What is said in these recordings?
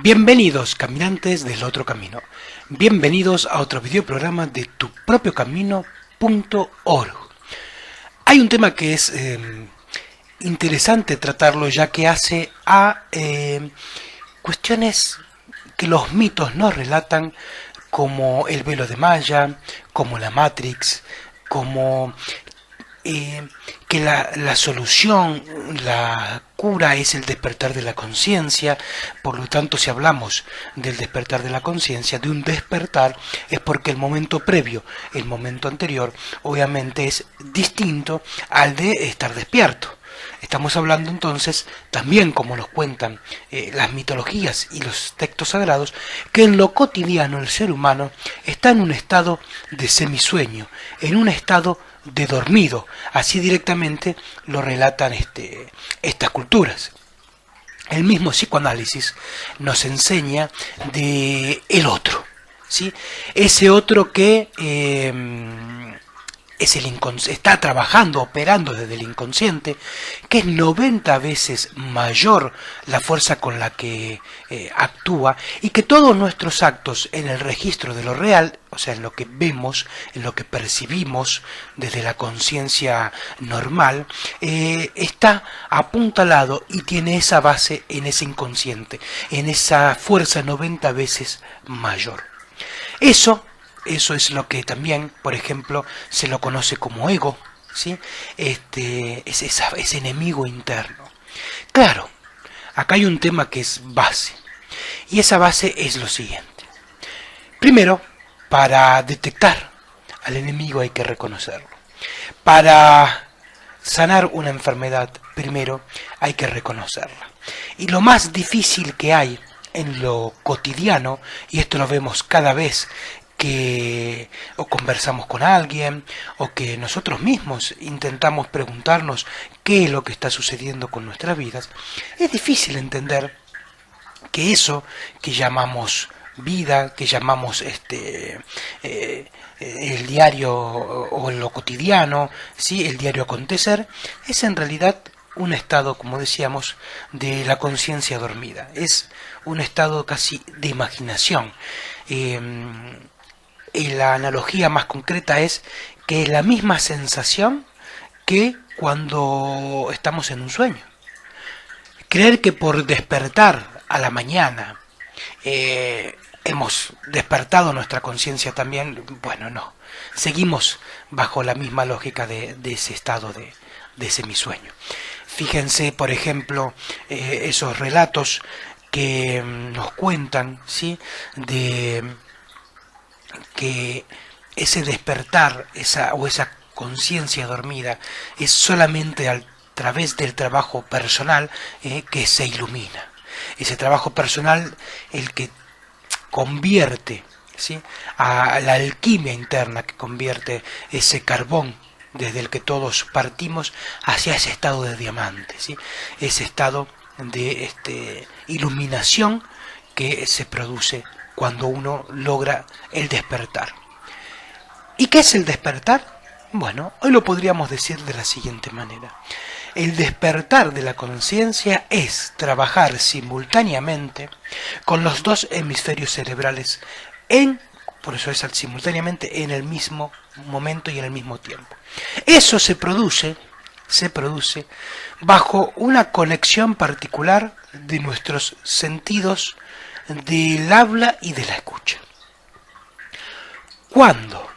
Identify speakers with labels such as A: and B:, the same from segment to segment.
A: Bienvenidos, caminantes del otro camino. Bienvenidos a otro videoprograma de tupropiocamino.org. Hay un tema que es interesante tratarlo, ya que hace a cuestiones que los mitos nos relatan, como el velo de Maya, como la Matrix, como que la solución, la cura es el despertar de la conciencia. Por lo tanto, si hablamos del despertar de la conciencia, de un despertar, es porque el momento previo, el momento anterior, obviamente es distinto al de estar despierto. Estamos hablando entonces, también como nos cuentan las mitologías y los textos sagrados, que en lo cotidiano el ser humano está en un estado de semisueño, en un estado de dormido. Así directamente lo relatan estas culturas. El mismo psicoanálisis nos enseña de el otro, ¿sí? Ese otro que está trabajando, operando desde el inconsciente, que es 90 veces mayor la fuerza con la que actúa, y que todos nuestros actos en el registro de lo real, o sea, en lo que vemos, en lo que percibimos desde la conciencia normal, está apuntalado y tiene esa base en ese inconsciente, en esa fuerza 90 veces mayor. Eso es lo que también, por ejemplo, se lo conoce como ego, ¿sí? Ese enemigo interno. Claro, acá hay un tema que es base, y esa base es lo siguiente. Primero, para detectar al enemigo hay que reconocerlo. Para sanar una enfermedad, primero hay que reconocerla. Y lo más difícil que hay en lo cotidiano, y esto lo vemos cada vez que o conversamos con alguien, o que nosotros mismos intentamos preguntarnos qué es lo que está sucediendo con nuestras vidas, es difícil entender que eso que llamamos vida, que llamamos el diario o lo cotidiano, ¿sí? El diario acontecer, es en realidad un estado, como decíamos, de la conciencia dormida. Es un estado casi de imaginación. Y la analogía más concreta es que es la misma sensación que cuando estamos en un sueño. Creer que por despertar a la mañana hemos despertado nuestra conciencia también, bueno, no. Seguimos bajo la misma lógica de ese estado de semisueño. Fíjense, por ejemplo, esos relatos que nos cuentan, ¿sí? De que ese despertar, esa conciencia dormida, es solamente a través del trabajo personal que se ilumina. Ese trabajo personal el que convierte, ¿sí? A la alquimia interna, que convierte ese carbón desde el que todos partimos hacia ese estado de diamante, ¿sí? Ese estado de iluminación que se produce cuando uno logra el despertar. ¿Y qué es el despertar? Bueno, hoy lo podríamos decir de la siguiente manera. El despertar de la conciencia es trabajar simultáneamente con los dos hemisferios cerebrales, por eso es simultáneamente, en el mismo momento y en el mismo tiempo. Eso se produce bajo una conexión particular de nuestros sentidos del habla y de la escucha. Cuando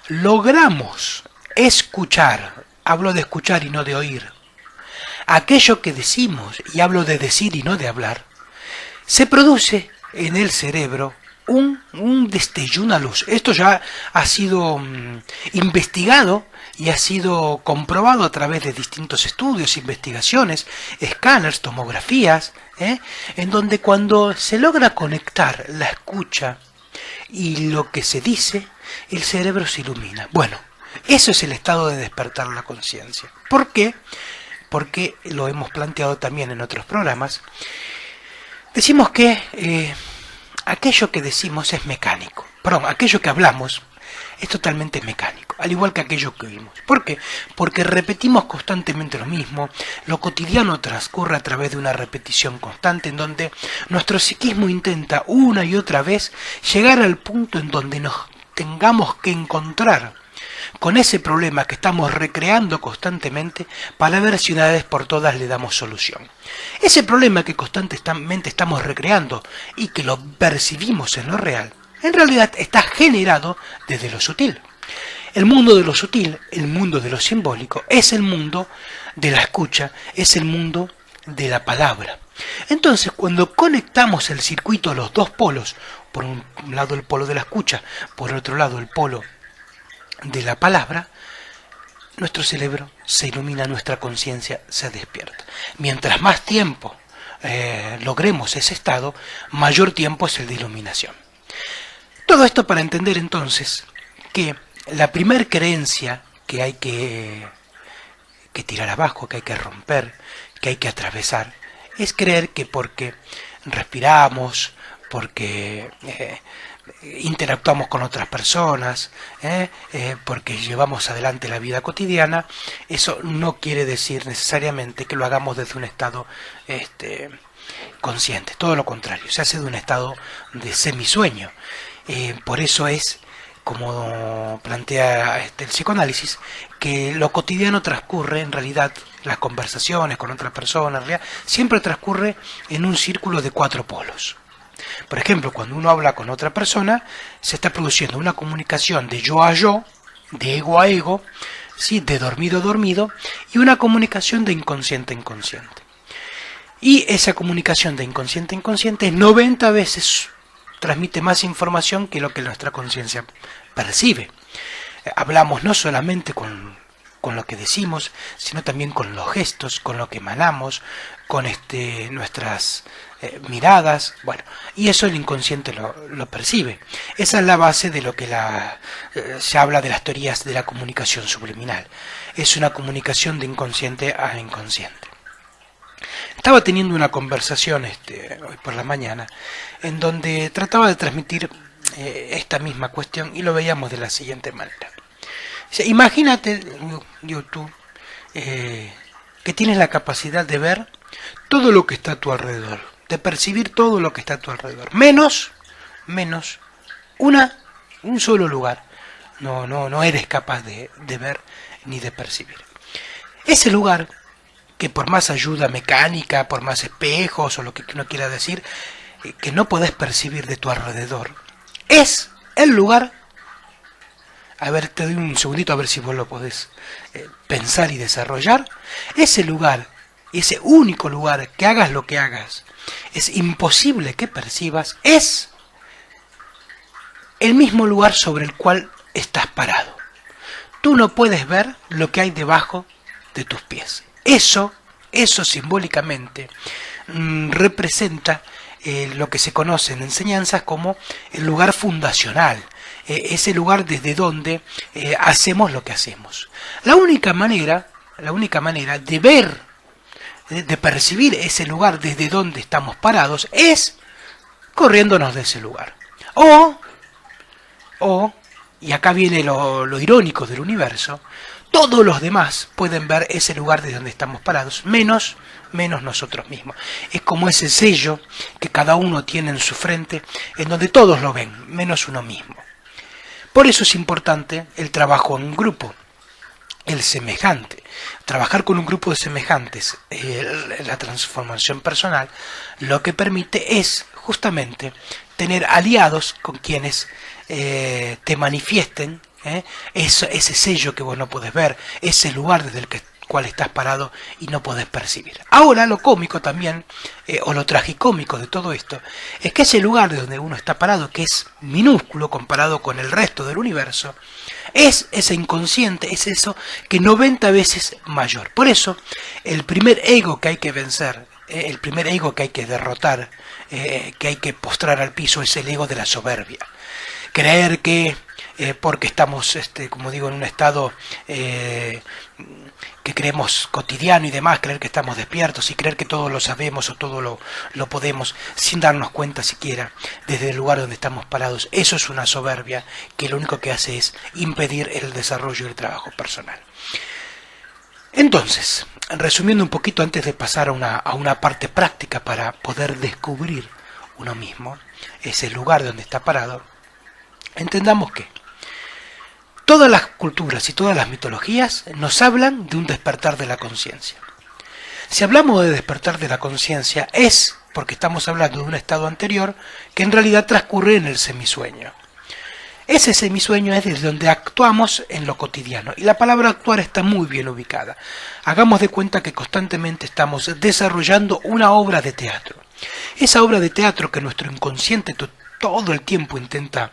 A: logramos escuchar, hablo de escuchar y no de oír, aquello que decimos, y hablo de decir y no de hablar, se produce en el cerebro un destello, una luz. Esto ya ha sido investigado y ha sido comprobado a través de distintos estudios, investigaciones, escáneres, tomografías, en donde cuando se logra conectar la escucha y lo que se dice, el cerebro se ilumina. Bueno, eso es el estado de despertar la conciencia. ¿Por qué? Porque lo hemos planteado también en otros programas. Decimos que aquello que decimos es mecánico. Perdón, aquello que hablamos es totalmente mecánico, al igual que aquello que vimos. ¿Por qué? Porque repetimos constantemente lo mismo, lo cotidiano transcurre a través de una repetición constante en donde nuestro psiquismo intenta una y otra vez llegar al punto en donde nos tengamos que encontrar con ese problema que estamos recreando constantemente para ver si una vez por todas le damos solución. Ese problema que constantemente estamos recreando y que lo percibimos en lo real, en realidad está generado desde lo sutil. El mundo de lo sutil, el mundo de lo simbólico, es el mundo de la escucha, es el mundo de la palabra. Entonces, cuando conectamos el circuito a los dos polos, por un lado el polo de la escucha, por otro lado el polo de la palabra, nuestro cerebro se ilumina, nuestra conciencia se despierta. Mientras más tiempo logremos ese estado, mayor tiempo es el de iluminación. Todo esto para entender entonces que la primer creencia que hay que tirar abajo, que hay que romper, que hay que atravesar, es creer que porque respiramos, porque interactuamos con otras personas, porque llevamos adelante la vida cotidiana, eso no quiere decir necesariamente que lo hagamos desde un estado consciente. Todo lo contrario, se hace de un estado de semisueño. Por eso es, como plantea el psicoanálisis, que lo cotidiano transcurre, en realidad, las conversaciones con otras personas, en realidad, siempre transcurre en un círculo de 4 polos. Por ejemplo, cuando uno habla con otra persona, se está produciendo una comunicación de yo a yo, de ego a ego, ¿sí?, de dormido a dormido, y una comunicación de inconsciente a inconsciente. Y esa comunicación de inconsciente a inconsciente 90 veces transmite más información que lo que nuestra conciencia percibe. Hablamos no solamente con lo que decimos, sino también con los gestos, con lo que emanamos, con nuestras miradas, bueno, y eso el inconsciente lo percibe. Esa es la base de lo que se habla de las teorías de la comunicación subliminal. Es una comunicación de inconsciente a inconsciente. Estaba teniendo una conversación hoy por la mañana en donde trataba de transmitir esta misma cuestión y lo veíamos de la siguiente manera. O sea, imagínate, tú, que tienes la capacidad de ver todo lo que está a tu alrededor, de percibir todo lo que está a tu alrededor, menos un solo lugar. No eres capaz de ver ni de percibir. Ese lugar, que por más ayuda mecánica, por más espejos o lo que uno quiera decir, que no podés percibir de tu alrededor, es el lugar. A ver, te doy un segundito a ver si vos lo podés pensar y desarrollar. Ese lugar, ese único lugar, que hagas lo que hagas, es imposible que percibas, es el mismo lugar sobre el cual estás parado. Tú no puedes ver lo que hay debajo de tus pies. Eso simbólicamente representa lo que se conoce en enseñanzas como el lugar fundacional, ese lugar desde donde hacemos lo que hacemos. La única manera de ver, de percibir ese lugar desde donde estamos parados, es corriéndonos de ese lugar. Y acá viene lo irónico del universo, todos los demás pueden ver ese lugar desde donde estamos parados, menos nosotros mismos. Es como ese sello que cada uno tiene en su frente, en donde todos lo ven, menos uno mismo. Por eso es importante el trabajo en un grupo, el semejante. Trabajar con un grupo de semejantes, la transformación personal, lo que permite es justamente tener aliados con quienes te manifiesten ese sello que vos no podés ver, ese lugar desde el cual estás parado y no podés percibir. Ahora lo cómico también, o lo tragicómico de todo esto, es que ese lugar de donde uno está parado, que es minúsculo comparado con el resto del universo, es ese inconsciente, es eso que 90 veces mayor. Por eso, el primer ego que hay que vencer, el primer ego que hay que derrotar, que hay que postrar al piso, es el ego de la soberbia. Creer que porque estamos, como digo, en un estado que que creemos cotidiano y demás, creer que estamos despiertos y creer que todo lo sabemos o todo lo podemos sin darnos cuenta siquiera desde el lugar donde estamos parados. Eso es una soberbia que lo único que hace es impedir el desarrollo del trabajo personal. Entonces, resumiendo un poquito antes de pasar a una parte práctica para poder descubrir uno mismo, ese lugar donde está parado, entendamos que todas las culturas y todas las mitologías nos hablan de un despertar de la conciencia. Si hablamos de despertar de la conciencia es porque estamos hablando de un estado anterior que en realidad transcurre en el semisueño. Ese semisueño es desde donde actuamos en lo cotidiano, y la palabra actuar está muy bien ubicada. Hagamos de cuenta que constantemente estamos desarrollando una obra de teatro. Esa obra de teatro que nuestro inconsciente todo el tiempo intenta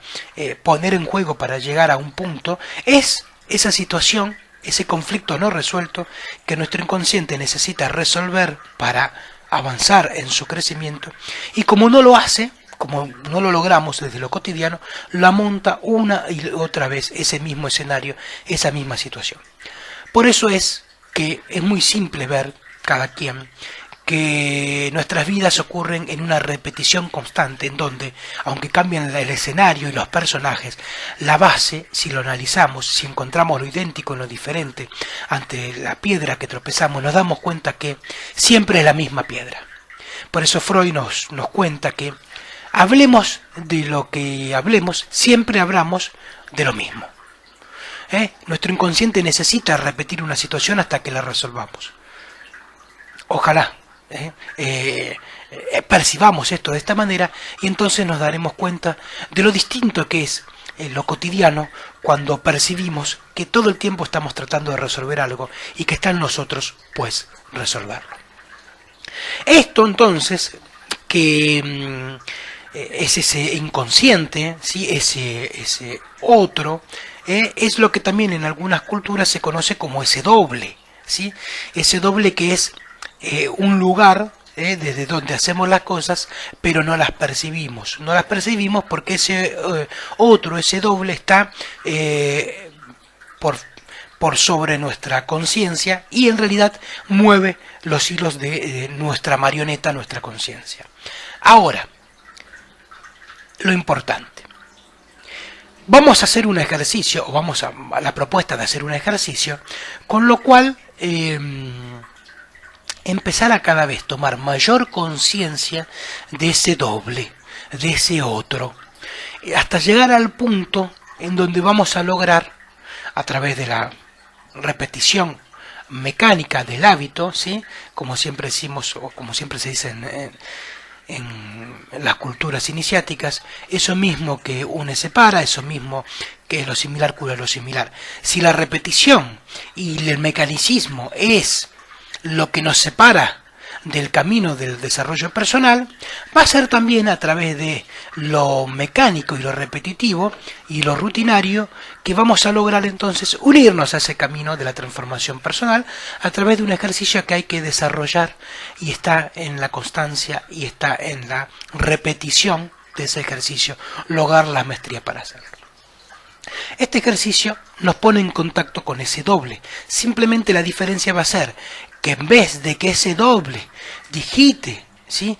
A: poner en juego para llegar a un punto, es esa situación, ese conflicto no resuelto que nuestro inconsciente necesita resolver para avanzar en su crecimiento, y como no lo hace, como no lo logramos desde lo cotidiano, la monta una y otra vez ese mismo escenario, esa misma situación. Por eso es que es muy simple ver cada quien que nuestras vidas ocurren en una repetición constante, en donde, aunque cambien el escenario y los personajes, la base, si lo analizamos, si encontramos lo idéntico en lo diferente, ante la piedra que tropezamos, nos damos cuenta que siempre es la misma piedra. Por eso Freud nos cuenta que hablemos de lo que hablemos, siempre hablamos de lo mismo. Nuestro inconsciente necesita repetir una situación hasta que la resolvamos. Ojalá percibamos esto de esta manera, y entonces nos daremos cuenta de lo distinto que es lo cotidiano cuando percibimos que todo el tiempo estamos tratando de resolver algo y que está en nosotros pues resolverlo. Esto entonces que es ese inconsciente, ¿sí? ese otro, es lo que también en algunas culturas se conoce como ese doble, ¿sí? Ese doble que es un lugar desde donde hacemos las cosas, pero no las percibimos. No las percibimos porque ese otro, ese doble, está por sobre nuestra conciencia y en realidad mueve los hilos de nuestra marioneta, nuestra conciencia. Ahora, lo importante. Vamos a hacer un ejercicio, o vamos a la propuesta de hacer un ejercicio, con lo cual empezar a cada vez tomar mayor conciencia de ese doble, de ese otro, hasta llegar al punto en donde vamos a lograr, a través de la repetición mecánica del hábito, ¿sí? Como siempre decimos, o como siempre se dice en las culturas iniciáticas, eso mismo que une separa, eso mismo que es lo similar cura lo similar. Si la repetición y el mecanicismo es lo que nos separa del camino del desarrollo personal, va a ser también a través de lo mecánico y lo repetitivo y lo rutinario que vamos a lograr entonces unirnos a ese camino de la transformación personal a través de un ejercicio que hay que desarrollar y está en la constancia y está en la repetición de ese ejercicio, lograr la maestría para hacerlo. Este ejercicio nos pone en contacto con ese doble. Simplemente la diferencia va a ser que en vez de que ese doble digite, ¿sí?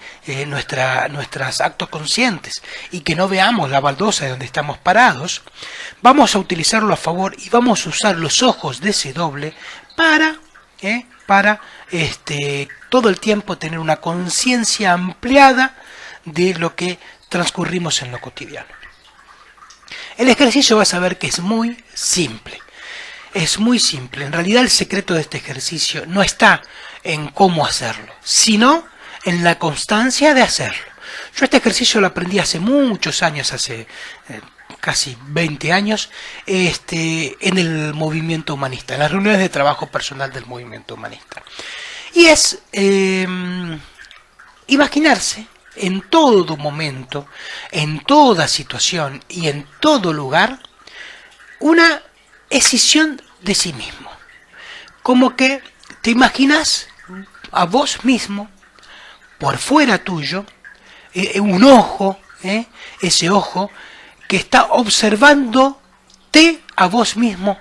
A: Nuestros actos conscientes y que no veamos la baldosa de donde estamos parados, vamos a utilizarlo a favor y vamos a usar los ojos de ese doble para todo el tiempo tener una conciencia ampliada de lo que transcurrimos en lo cotidiano. El ejercicio vas a ver que es muy simple. Es muy simple. En realidad el secreto de este ejercicio no está en cómo hacerlo, sino en la constancia de hacerlo. Yo este ejercicio lo aprendí hace muchos años, hace casi 20 años, en el movimiento humanista, en las reuniones de trabajo personal del movimiento humanista. Y es imaginarse en todo momento, en toda situación y en todo lugar, una escisión de sí mismo. Como que te imaginas a vos mismo, por fuera tuyo, un ojo, ese ojo que está observándote a vos mismo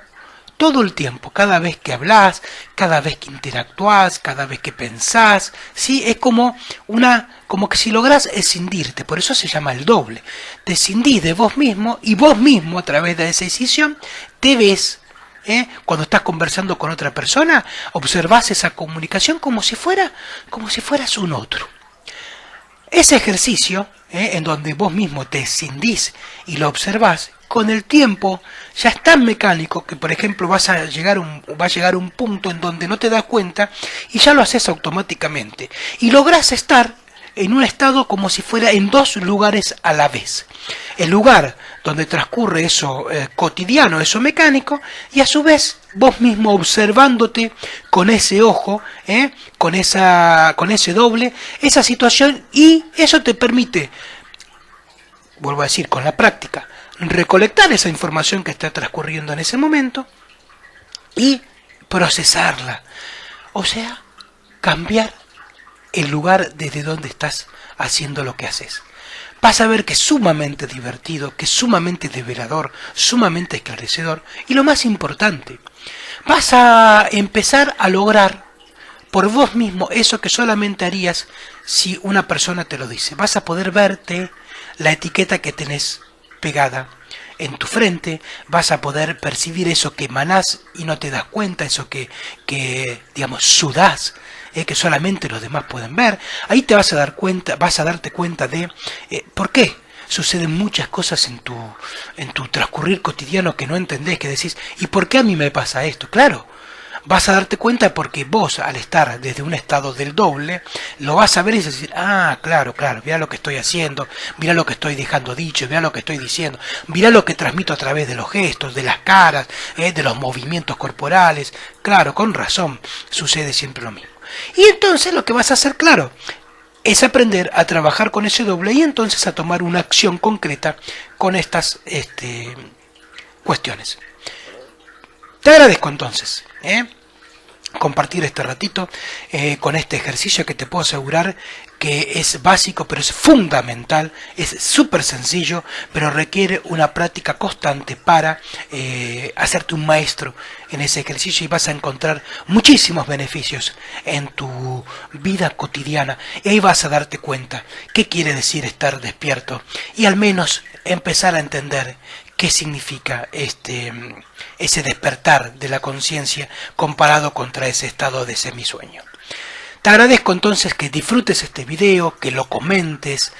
A: todo el tiempo, cada vez que hablas, cada vez que interactúas, cada vez que pensás, ¿sí? Es como que si lográs escindirte, por eso se llama el doble. Te escindís de vos mismo y vos mismo a través de esa escisión te ves. Cuando estás conversando con otra persona, observás esa comunicación como si fueras un otro. Ese ejercicio, en donde vos mismo te escindís y lo observás, con el tiempo ya es tan mecánico que, por ejemplo, va a llegar un punto en donde no te das cuenta y ya lo haces automáticamente. Y lográs estar en un estado como si fuera en dos lugares a la vez. El lugar donde transcurre eso cotidiano, eso mecánico, y a su vez vos mismo observándote con ese ojo, con ese doble, esa situación, y eso te permite, vuelvo a decir, con la práctica, recolectar esa información que está transcurriendo en ese momento y procesarla. O sea, cambiar el lugar desde donde estás haciendo lo que haces. Vas a ver que es sumamente divertido, que es sumamente develador, sumamente esclarecedor, y lo más importante, vas a empezar a lograr por vos mismo eso que solamente harías si una persona te lo dice. Vas a poder verte la etiqueta que tenés pegada en tu frente, vas a poder percibir eso que emanás y no te das cuenta, eso que digamos, sudás, que solamente los demás pueden ver. Ahí te vas a darte cuenta de por qué suceden muchas cosas en tu transcurrir cotidiano que no entendés, que decís, ¿y por qué a mí me pasa esto? Claro, vas a darte cuenta porque vos, al estar desde un estado del doble, lo vas a ver y decir, claro, mira lo que estoy haciendo, mira lo que estoy dejando dicho, mira lo que estoy diciendo, mira lo que transmito a través de los gestos, de las caras, de los movimientos corporales. Claro, con razón, sucede siempre lo mismo. Y entonces lo que vas a hacer, claro, es aprender a trabajar con ese doble y entonces a tomar una acción concreta con estas cuestiones. Te agradezco entonces compartir este ratito con este ejercicio que te puedo asegurar que es básico, pero es fundamental, es súper sencillo, pero requiere una práctica constante para hacerte un maestro en ese ejercicio, y vas a encontrar muchísimos beneficios en tu vida cotidiana, y ahí vas a darte cuenta qué quiere decir estar despierto y al menos empezar a entender qué significa ese despertar de la conciencia comparado contra ese estado de semisueño. Te agradezco entonces que disfrutes este video, que lo comentes,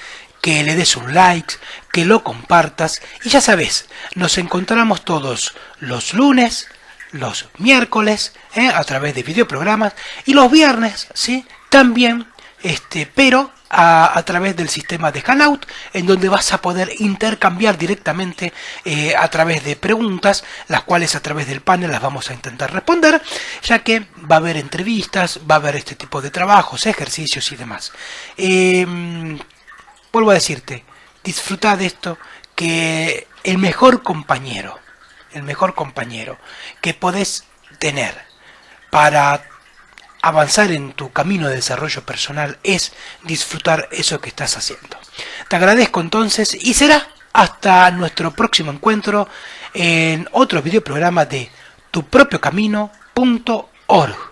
A: que le des un like, que lo compartas, y ya sabes, nos encontramos todos los lunes, los miércoles, a través de videoprogramas, y los viernes, ¿sí? También, pero a través del sistema de Hangout, en donde vas a poder intercambiar directamente a través de preguntas, las cuales a través del panel las vamos a intentar responder, ya que va a haber entrevistas, va a haber este tipo de trabajos, ejercicios y demás. Vuelvo a decirte, disfruta de esto, que el mejor compañero que podés tener para avanzar en tu camino de desarrollo personal es disfrutar eso que estás haciendo. Te agradezco entonces y será hasta nuestro próximo encuentro en otro videoprograma de tupropiocamino.org.